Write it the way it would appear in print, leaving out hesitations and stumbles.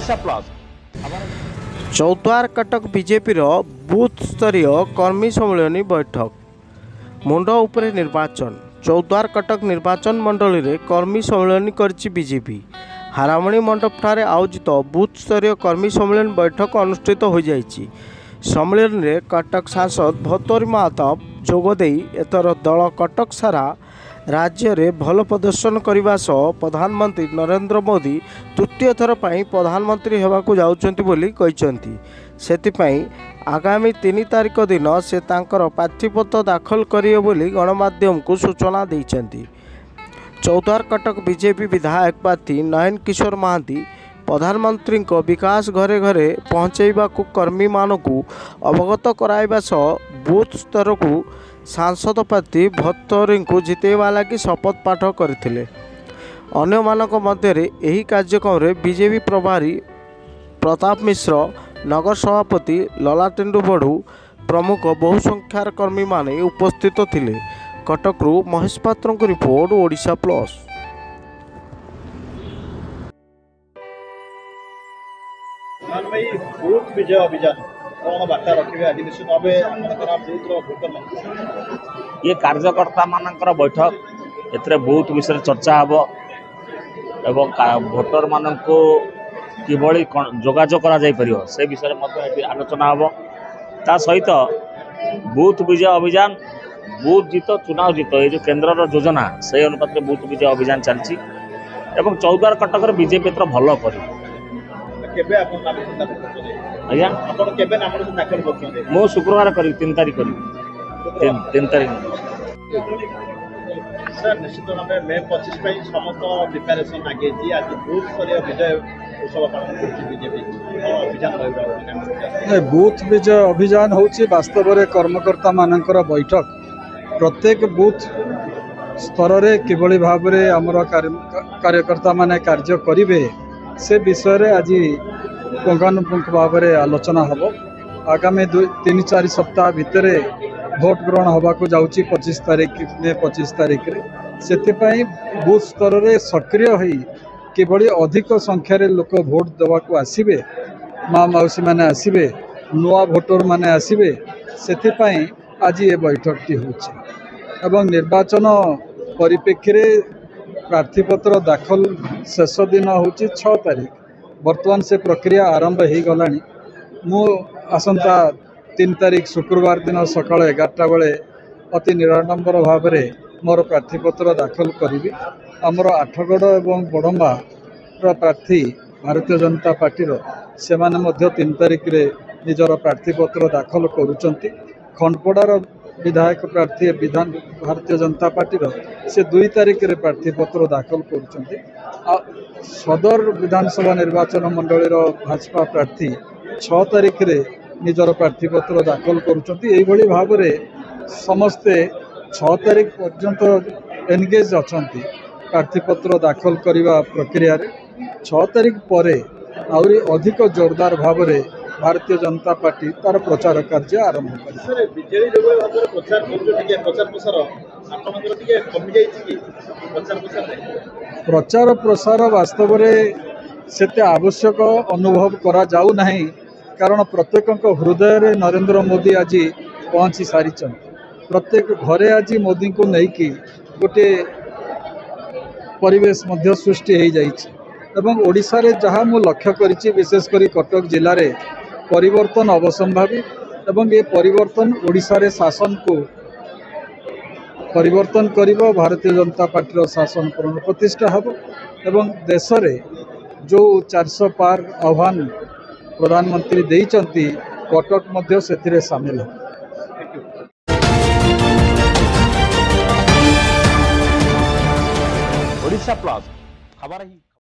Odisha plus Choudwar Cuttack BJP booth स्तरीय कर्मी सम्मेलन बैठक मुंड उपरे निर्वाचन चौद्वार कटक निर्वाचन मंडल में कर्मी सम्मेलन करिछि बीजेपी हारामणी मंडप ठारे आयोजित बूथ स्तरीय कर्मी सम्मेलन बैठक अनुष्ठित हो जाइछि। सम्मेलन में कटक सांसद भतरी महताब जोगदे एथर दल कटक सारा राज्य में भल प्रदर्शन करने सह प्रधानमंत्री नरेंद्र मोदी तृतीय थर पर प्रधानमंत्री होगाकू जाउछन्ति बोली कहिसन्ति। सेतिपई आगामी 3 तारिख दिन से तांकर प्रार्थीपत्र दाखल करिवे बोली गणमाध्यम को सूचना देइछन्ति। चौद्वार कटक बीजेपी विधायक प्रार्थी नयन किशोर महांती प्रधानमंत्री को विकास घरे घरे पहुँचैबाकू कर्मी मानकू अवगत कराइबा सह बूथ स्तर को सांसद प्रार्थी भतरी को जितेवा लगी शपथ पाठ करथिले। अन्य मानक मध्य एही कार्यक्रम रे बीजेपी प्रभारी प्रताप मिश्र नगर सभापति ललाटेन्दु बड़ू प्रमुख बहु संख्यार कर्मी माने उपस्थित थिले। कटकरू महेश पात्र को रिपोर्ट ओडिशा प्लस। बूथ विजय अभियान कौन बार्ता रखिए आज निश्चित भाव ये कार्यकर्ता मानकर बैठक एथरे बूथ विषय चर्चा हम एवं भोटर मान को किभली जोगाजोग करा जाय परियो से विषय में आलोचना हम ता सहित बूथ विजय अभियान बूथ जीत चुनाव जीत ये जो केन्द्र योजना से अनुपात बूथ विजय अभियान चलती एवं चौद्वार कटक बीजेपी एथर भल कर आज्ञा मु शुक्रवार करी 3 तारीख करी 3 तारीख सर निश्चित भाव मे 25 समस्त प्रिपेरेसन आगे आज बूथ स्तर विजय उत्सव पालन कर बूथ विजय अभियान होची वास्तव में कर्मकर्ता मानकर बैठक प्रत्येक बूथ स्तर रे किभली भाव में आमर कार्यकर्ता माने कार्य करिवे से विषय रे आज पुंखानुपुंख भाव में आलोचना हम आगामी 3-4 सप्ताह भितर भोट ग्रहण होबाकू जाउची 25 तारीख में 25 तारीख रे सेतिपई बूथ स्तर रे सक्रिय होई किभली अधिक संख्यार लोक भोट देवाकू आसिबे माँ मौसी माने आसिबे नुआ भोटर माने आसिबे सेतिपई आज ये बैठकटी होची एवं निर्वाचन परिप्रेक्षी प्रार्थीपत्र दाखल शेष दिन होची 6 तारीख बर्तमान से प्रक्रिया आरंभ हो गलानी मु आसंता 3 तारीख शुक्रवार दिन सकाल 11टा बेले अति निराडंबर भाव में मोर प्रार्थीपत्र दाखल करी आमर आठगढ़ एवं बड़म्बा प्रार्थी भारतीय जनता पार्टी से 3 तारीख रे निजर प्रार्थीपत्र दाखल करुचंती। खंडपड़ार विधायक प्रार्थी विधान भारतीय जनता पार्टी से 2 तारीख रे प्रार्थीपत्र दाखल करुचंती। सदर विधानसभा निर्वाचन मंडल भाजपा प्रार्थी 6 तारीख रे निजर प्रार्थीपत्र दाखल करुचंती। एभली भाव में समस्ते 6 तारीख पर्यंत एनगेज अछंती प्रार्थीपत्र दाखल करने प्रक्रिया रे 6 तारीख पर आउरी अधिक जोरदार भाव में भारतीय जनता पार्टी तार प्रचार कार्य आरंभ प्रचार प्रसार वास्तव में सेते आवश्यक अनुभव करा जाऊ नहीं कारण प्रत्येक हृदय रे नरेंद्र मोदी आज पहुँची सारी प्रत्येक घरे आज मोदी को लेकिन गोटे परिवेश मध्य सृष्टि हो जाइए एवं ओडिशा रे जहाँ मु लक्ष्य करिछि विशेषकर कटक जिले में परिवर्तन अवसंभावी एवं ये परिवर्तन ओडिशा रे शासन को परिवर्तन करिबो भारतीय जनता पार्टी शासन पुनर्प्रतिष्ठा हम एवं देश रे जो 400 पार आह्वान प्रधानमंत्री देइचंती कटक मध्य सेतिरे शामिल हो। ओडिशा प्लस खबर ही